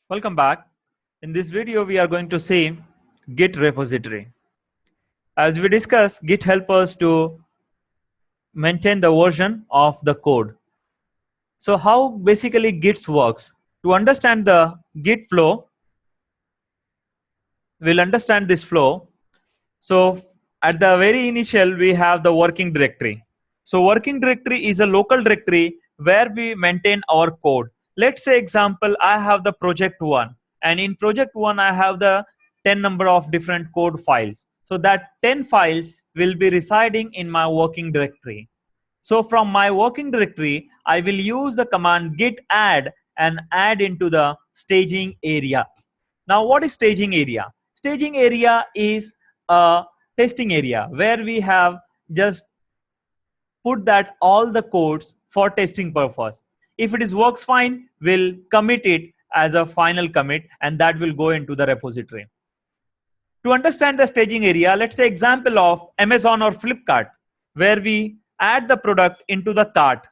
Welcome back. In this video, we are going to see Git repository. As we discussed, Git helps us to maintain the version of the code. So how basically Git works? To understand the Git flow, we'll understand this flow. So at the very initial, we have the working directory. So working directory is a local directory where we maintain our code. Let's say example, I have the project 1, and in project 1, I have the 10 number of different code files. So that 10 files will be residing in my working directory. So from my working directory, I will use the command git add and add into the staging area. Now, what is staging area? Staging area is a testing area where we have just put that all the codes for testing purpose. If it is works fine, we'll commit it as a final commit, and that will go into the repository. To understand the staging area, let's say example of Amazon or Flipkart, where we add the product into the cart.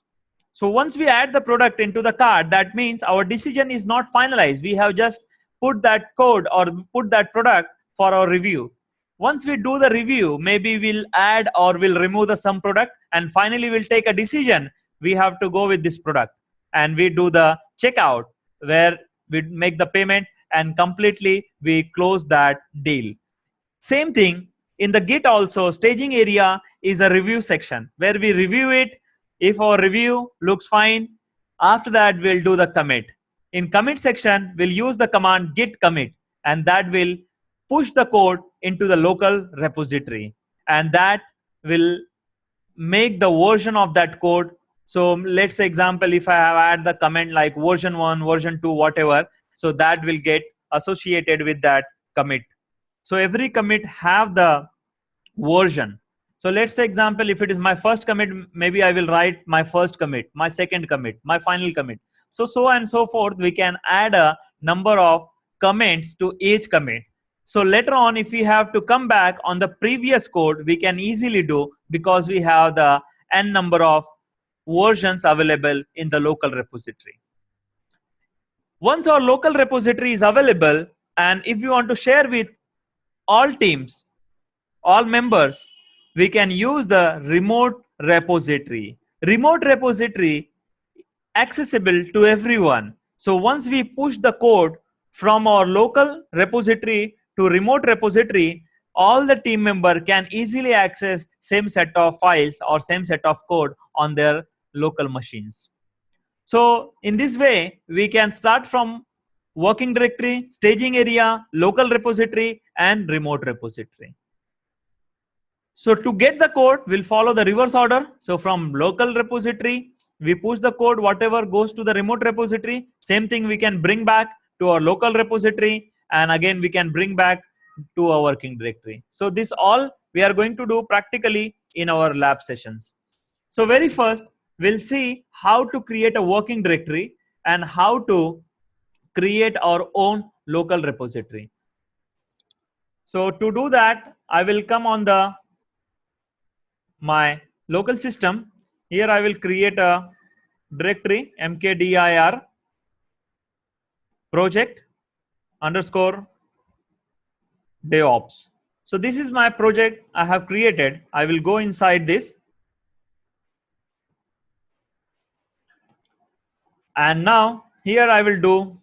So once we add the product into the cart, that means our decision is not finalized. We have just put that code or put that product for our review. Once we do the review, maybe we'll add or we'll remove the some product, and finally we'll take a decision. We have to go with this product, and we do the checkout where we make the payment and completely we close that deal. Same thing in the Git also, staging area is a review section where we review it. If our review looks fine, after that we'll do the commit. In commit section, we'll use the command git commit, and that will push the code into the local repository, and that will make the version of that code. So let's say example, if I have add the comment like version 1, version 2, whatever, so that will get associated with that commit. So every commit have the version. So let's say example, if it is my first commit, maybe I will write my first commit, my second commit, my final commit. So and so forth. We can add a number of comments to each commit. So later on, if we have to come back on the previous code, we can easily do, because we have the n number of versions available in the local repository. Once our local repository is available, and if you want to share with all teams, all members, we can use the remote repository. Remote repository accessible to everyone. So once we push the code from our local repository to remote repository, all the team member can easily access same set of files or same set of code on their local machines. So in this way, we can start from working directory, staging area, local repository, and remote repository. So to get the code, we'll follow the reverse order. So from local repository, we push the code, whatever goes to the remote repository. Same thing we can bring back to our local repository, and again we can bring back to our working directory. So this all we are going to do practically in our lab sessions. So very first, we'll see how to create a working directory and how to create our own local repository. So to do that, I will come on my local system. Here I will create a directory mkdir project underscore DevOps. So this is my project I have created. I will go inside this. And now here I will do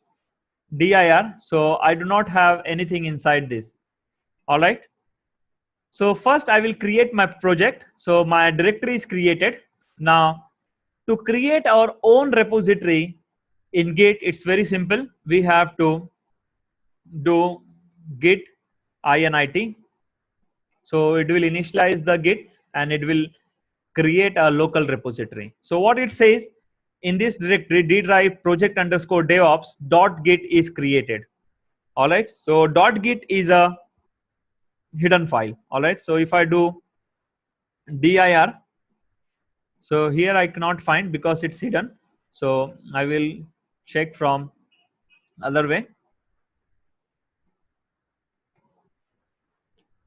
dir. So I do not have anything inside this. All right. So first I will create my project. So my directory is created. Now to create our own repository in Git, it's very simple. We have to do git init. So it will initialize the Git and it will create a local repository. So what it says, in this directory d drive project underscore DevOps dot git is created. All right. So dot git is a hidden file. All right. So if I do dir, so here I cannot find because it's hidden. So I will check from other way.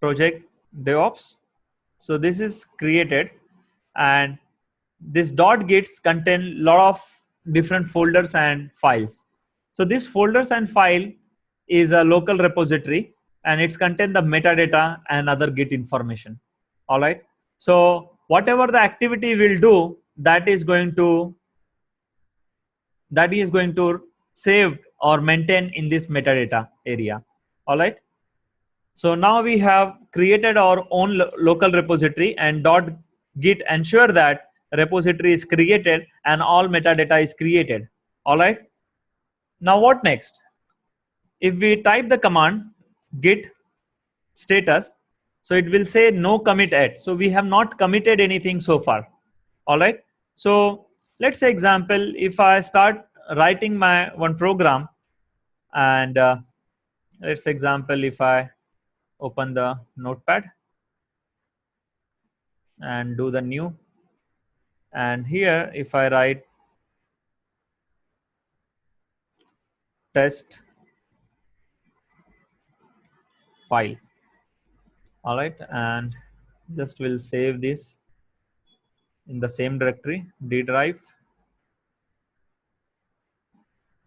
Project DevOps. So this is created, and this dot gits contain lot of different folders and files. So this folders and file is a local repository, and it's contain the metadata and other Git information. All right. So whatever the activity will do, that is going to save or maintain in this metadata area. All right. So now we have created our own local repository, and .git ensure that repository is created and all metadata is created. All right. Now what next? If we type the command git status, so it will say no commit yet. So we have not committed anything so far. All right. So let's say example, if I start writing my one program, and let's example, if I open the notepad and do the new, and here if I write test file, all right, and just will save this in the same directory, D drive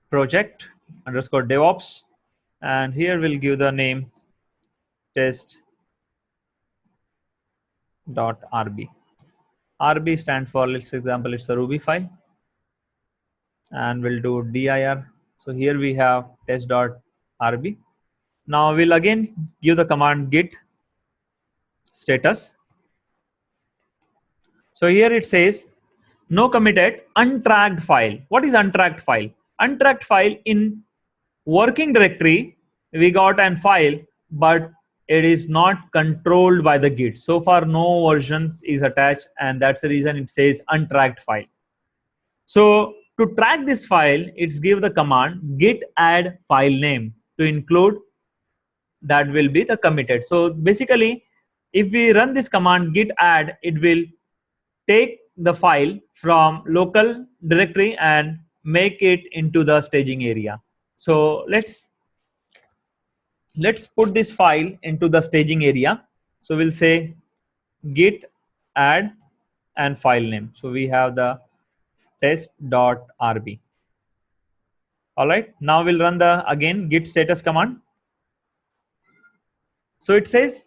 project underscore DevOps, and here we'll give the name test.rb. RB stand for, let's example, it's a Ruby file, and we'll do dir. So here we have test.rb. Now we'll again give the command git status. So here it says no committed untracked file. What is untracked file? Untracked file, in working directory we got an file, but it is not controlled by the git. So far no versions is attached, and that's the reason it says untracked file. So to track this file, it's give the command git add file name to include that will be the committed. So basically, if we run this command git add, it will take the file from local directory and make it into the staging area. So let's put this file into the staging area. So we'll say git add and file name. So we have the test.rb. All right. Now we'll run the again git status command. So it says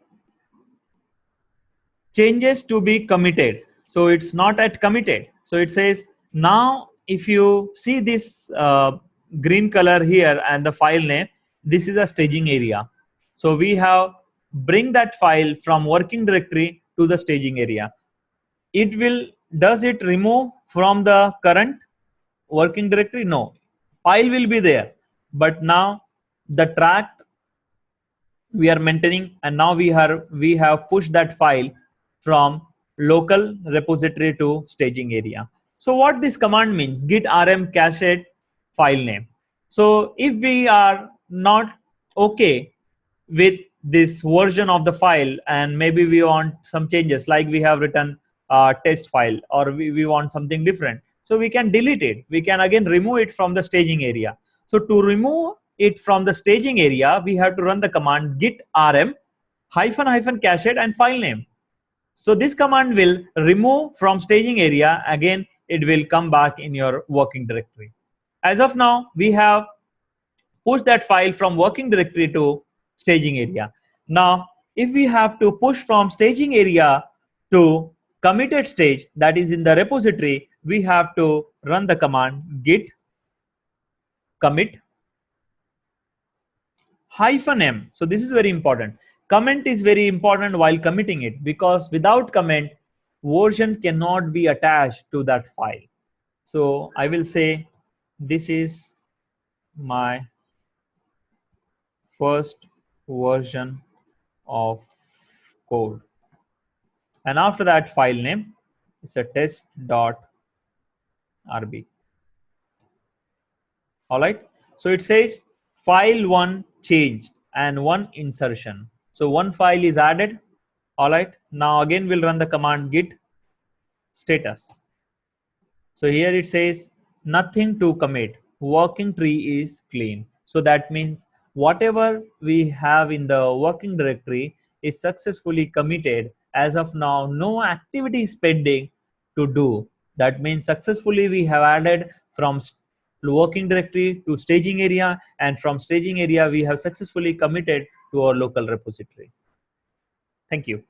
changes to be committed. So it's not at committed. So it says now if you see this green color here and the file name, this is a staging area. So we have bring that file from working directory to the staging area. It will, does it remove from the current working directory? No, file will be there, but now the track we are maintaining, and now we have pushed that file from local repository to staging area. So what this command means, git rm cached file name. So if we are not okay with this version of the file, and maybe we want some changes, like we have written test file, or we want something different, so we can delete it. We can again remove it from the staging area. So to remove it from the staging area, we have to run the command git rm -- cached and file name. So this command will remove from staging area. Again, it will come back in your working directory. As of now, we have pushed that file from working directory to staging area. Now, if we have to push from staging area to committed stage, that is in the repository, we have to run the command git commit -m. So this is very important. Comment is very important while committing it, because without comment, version cannot be attached to that file. So I will say this is my first version of code, and after that file name is a test.rb. All right. So it says file 1 changed and 1 insertion. So 1 file is added. All right. Now again we'll run the command git status. So here it says nothing to commit. Working tree is clean. So that means whatever we have in the working directory is successfully committed. As of now, no activity is pending to do. That means successfully we have added from working directory to staging area, and from staging area we have successfully committed to our local repository. Thank you.